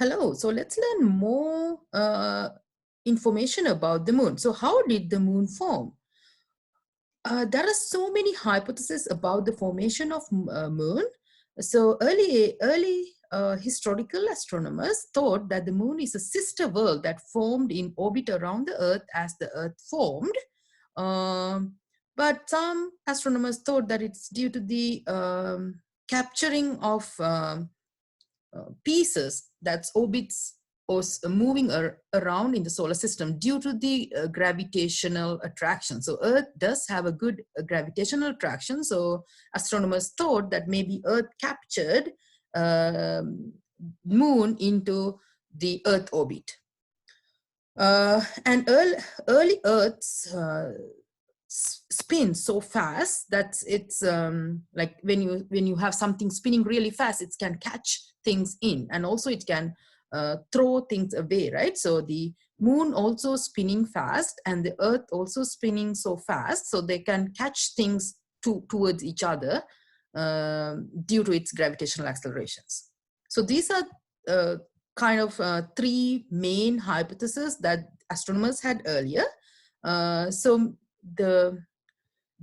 Hello, so let's learn more information about the moon. So how did the moon form? There are so many hypotheses about the formation of moon. So early historical astronomers thought that the moon is a sister world that formed in orbit around the earth as the earth formed. Um, but some astronomers thought that it's due to the capturing of pieces that's orbits or moving around in the solar system due to the gravitational attraction. So Earth does have a good gravitational attraction. So astronomers thought that maybe Earth captured moon into the Earth orbit. And early Earth's spin so fast that it's like when you have something spinning really fast, it can catch things in, and also it can throw things away, right? So the moon also spinning fast and the earth also spinning so fast, so they can catch things towards each other due to its gravitational accelerations. So these are kind of three main hypotheses that astronomers had earlier. So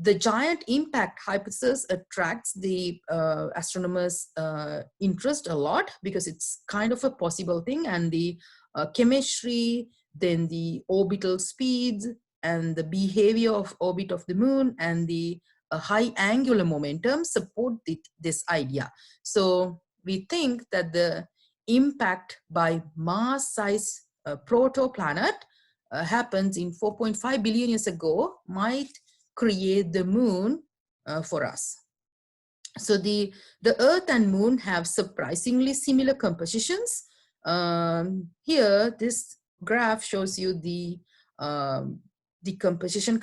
the giant impact hypothesis attracts the astronomers' interest a lot because it's kind of a possible thing, and the chemistry, then the orbital speeds, and the behavior of orbit of the moon, and the high angular momentum support this idea. So we think that the impact by Mars-sized protoplanet happens in 4.5 billion years ago might create the moon for us. So the Earth and moon have surprisingly similar compositions. Here, this graph shows you the composition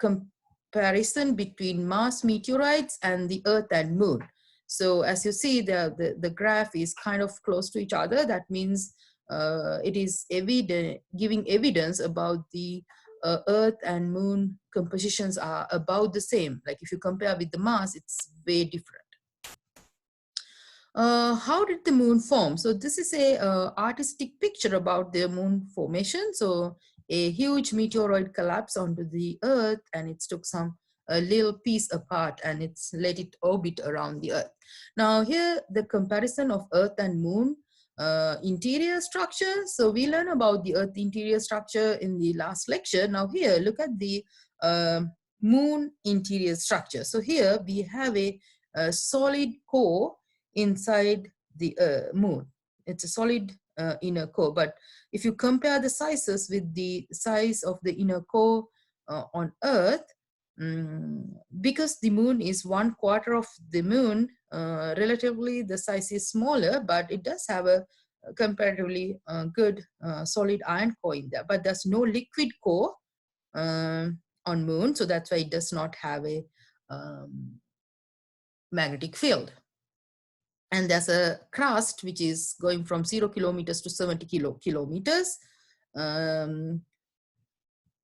comparison between Mars meteorites and the Earth and moon. So as you see, the graph is kind of close to each other. That means it is giving evidence about the Earth and moon compositions are about the same. Like if you compare with the Mars, it's way different. How did the moon form? So this is a artistic picture about the moon formation. So a huge meteoroid collapsed onto the Earth, and it took a little piece apart and it's let it orbit around the Earth. Now here, the comparison of Earth and moon interior structure. So we learned about the Earth interior structure in the last lecture. Now here, look at the moon interior structure. So here we have a solid core inside the moon. It's a solid inner core. But if you compare the sizes with the size of the inner core on Earth, because the moon is 1/4 of the moon, relatively the size is smaller, but it does have a comparatively good solid iron core in there. But there's no liquid core on moon, so that's why it does not have a magnetic field. And there's a crust which is going from 0 kilometers to 70 kilometers.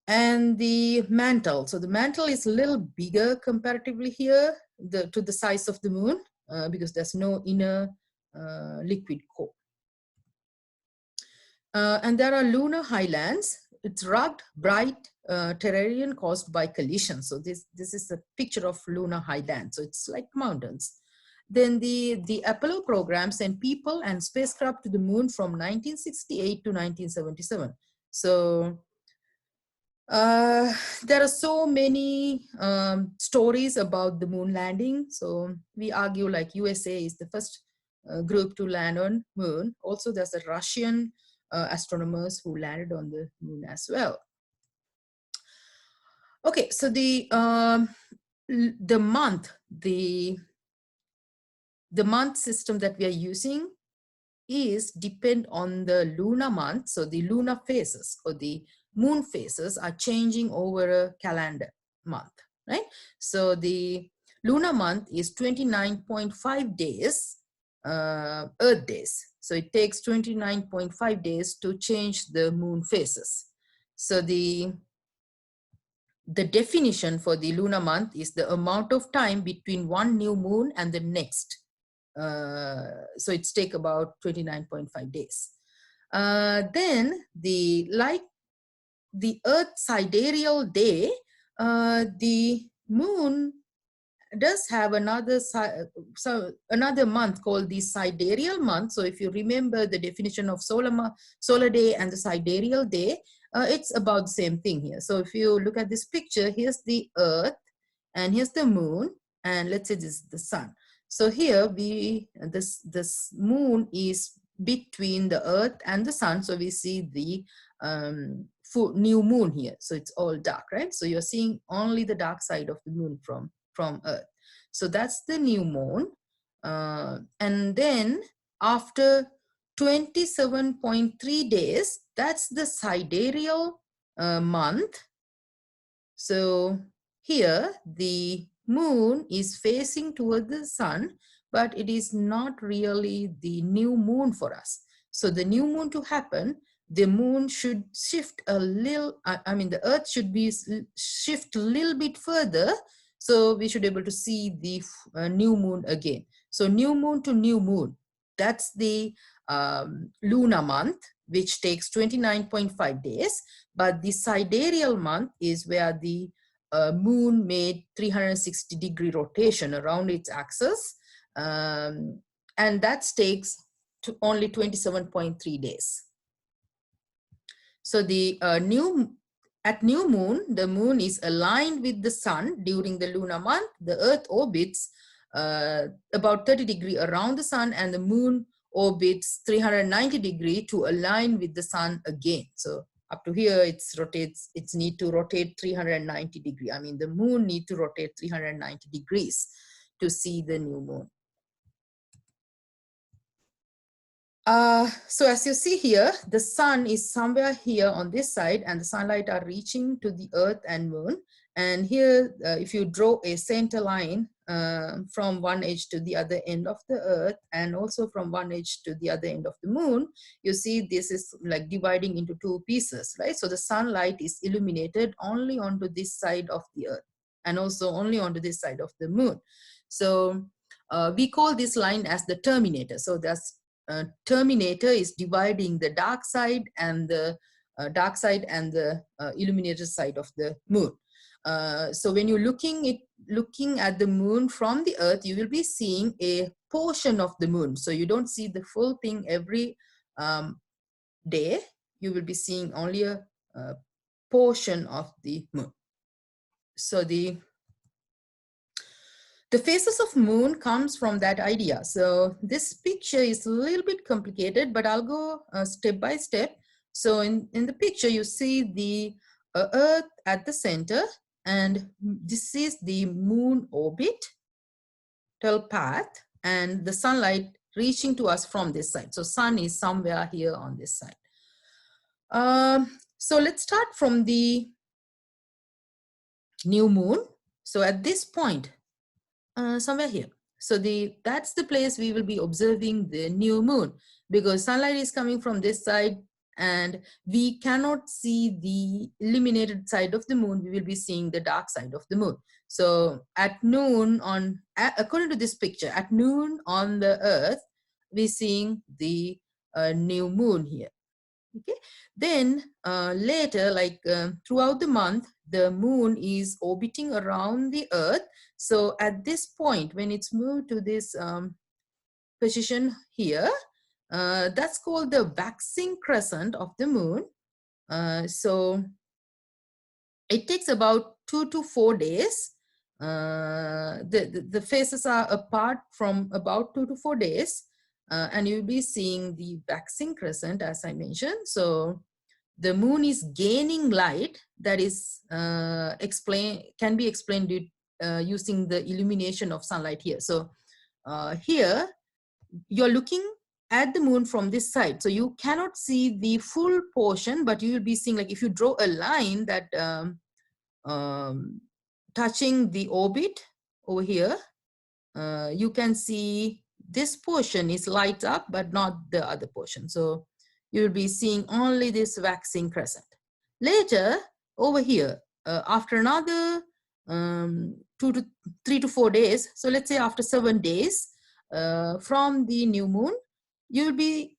And the mantle. So the mantle is a little bigger comparatively here to the size of the moon because there's no inner liquid core. And there are lunar highlands. It's rugged, bright terrain caused by collisions. So this is a picture of lunar highlands. So it's like mountains. Then the Apollo program sent people and spacecraft to the moon from 1968 to 1977. So there are so many stories about the moon landing. So we argue like USA is the first group to land on moon. Also, there's a Russian astronomers who landed on the moon as well. Okay, so the month system that we are using is depend on the lunar month. So the lunar phases or the moon phases are changing over a calendar month, right? So the lunar month is 29.5 days, Earth days. So it takes 29.5 days to change the moon phases. So the definition for the lunar month is the amount of time between one new moon and the next. So it's take about 29.5 days. Then the Earth sidereal day, the moon does have another month called the sidereal month. So if you remember the definition of solar day and the sidereal day, it's about the same thing here. So if you look at this picture, here's the Earth and here's the moon, and let's say this is the sun. So here this moon is between the Earth and the sun, so we see the new moon here. So it's all dark, right? So you're seeing only the dark side of the moon from Earth. So that's the new moon. And then after 27.3 days, that's the sidereal month. So here the moon is facing toward the sun, but it is not really the new moon for us. So the new moon to happen, the moon should shift a little, the Earth should be shift a little bit further, so we should be able to see the new moon again. So new moon to new moon, that's the lunar month, which takes 29.5 days. But the sidereal month is where the moon made 360-degree rotation around its axis, and that takes only 27.3 days. So the at new moon, the moon is aligned with the sun during the lunar month. The Earth orbits about 30 degrees around the sun, and the moon orbits 390 degrees to align with the sun again. So up to here, it's need to rotate 390 degrees. I mean, the moon need to rotate 390 degrees to see the new moon. So as you see here, the sun is somewhere here on this side, and the sunlight are reaching to the Earth and moon. And here, if you draw a center line from one edge to the other end of the Earth, and also from one edge to the other end of the moon, you see this is like dividing into two pieces, right? So the sunlight is illuminated only onto this side of the Earth, and also only onto this side of the moon. So we call this line as the terminator. So that's terminator is dividing the dark side and the illuminated side of the moon. So when you're looking at the moon from the Earth, you will be seeing a portion of the moon. So you don't see the full thing every day. You will be seeing only a portion of the moon. So the phases of moon comes from that idea. So this picture is a little bit complicated, but I'll go step by step. So in the picture, you see the Earth at the center, and this is the moon orbit path, and the sunlight reaching to us from this side. So sun is somewhere here on this side. So let's start from the new moon. So at this point, somewhere here. So that's the place we will be observing the new moon, because sunlight is coming from this side and we cannot see the illuminated side of the moon. We will be seeing the dark side of the moon. So at noon according to this picture, at noon on the Earth, we're seeing the new moon here. Okay. Then later, like throughout the month, the moon is orbiting around the Earth. So at this point, when it's moved to this position here, that's called the waxing crescent of the moon. So it takes about 2 to 4 days. The phases are apart from about 2 to 4 days. And you'll be seeing the waxing crescent, as I mentioned. So the moon is gaining light that is can be explained using the illumination of sunlight here. So here you're looking at the moon from this side, so you cannot see the full portion, but you will be seeing, like if you draw a line that touching the orbit over here, you can see this portion is light up, but not the other portion. So you will be seeing only this waxing crescent. Later, over here, after another 3 to 4 days, so let's say after 7 days from the new moon, you'll be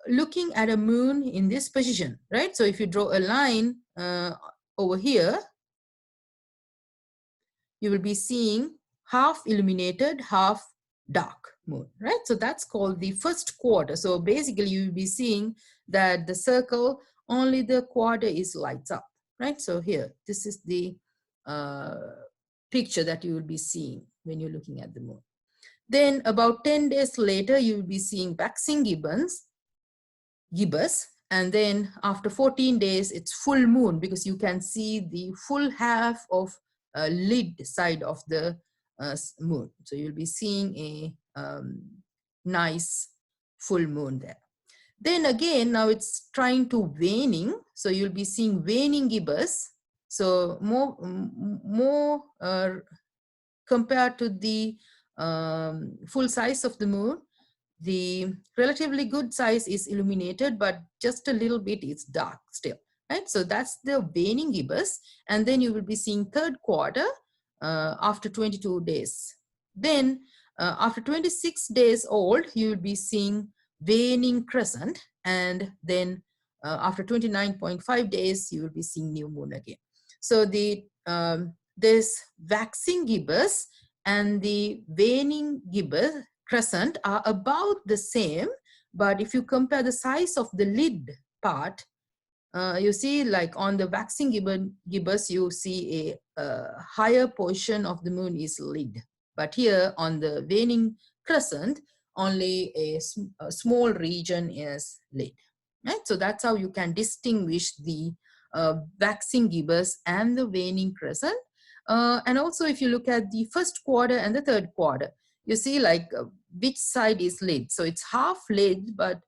looking at a moon in this position, right? So if you draw a line over here, you will be seeing half illuminated, half dark moon, right? So that's called the first quarter. So basically you will be seeing that the circle, only the quarter is lights up, right? So here, this is the picture that you will be seeing when you're looking at the moon. Then about 10 days later, you will be seeing waxing gibbous, and then after 14 days, it's full moon, because you can see the full half of lid side of the moon. So you'll be seeing a nice full moon there. Then again, now it's trying to waning. So you'll be seeing waning gibbous. So more compared to the full size of the moon, the relatively good size is illuminated, but just a little bit is dark still, right? So that's the waning gibbous. And then you will be seeing third quarter after 22 days. Then after 26 days old, you will be seeing waning crescent. And then after 29.5 days, you will be seeing new moon again. So the this waxing gibbous and the waning gibbous crescent are about the same, but if you compare the size of the lid part, you see, like on the waxing gibbous, you see a higher portion of the moon is lid, but here on the waning crescent, only a small region is lid, right? So that's how you can distinguish the waxing gibbous and the waning crescent. And also, if you look at the first quarter and the third quarter, you see like which side is lid. So it's half lid, but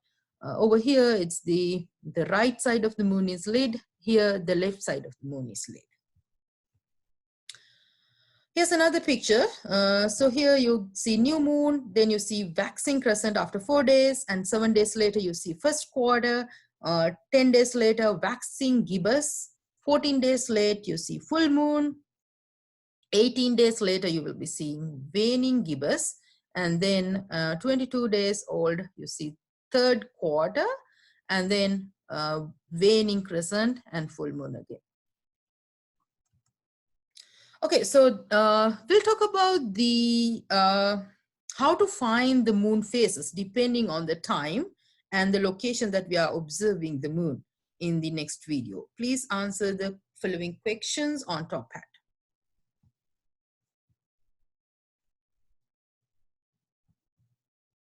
over here it's the right side of the moon is lid. Here the left side of the moon is lid. Here's another picture. So here you see new moon, then you see waxing crescent after 4 days, and 7 days later you see first quarter. 10 days later waxing gibbous. 14 days later you see full moon. 18 days later, you will be seeing waning gibbous, and then 22 days old, you see third quarter, and then waning crescent and full moon again. Okay, so we'll talk about the how to find the moon phases depending on the time and the location that we are observing the moon in the next video. Please answer the following questions on top hat.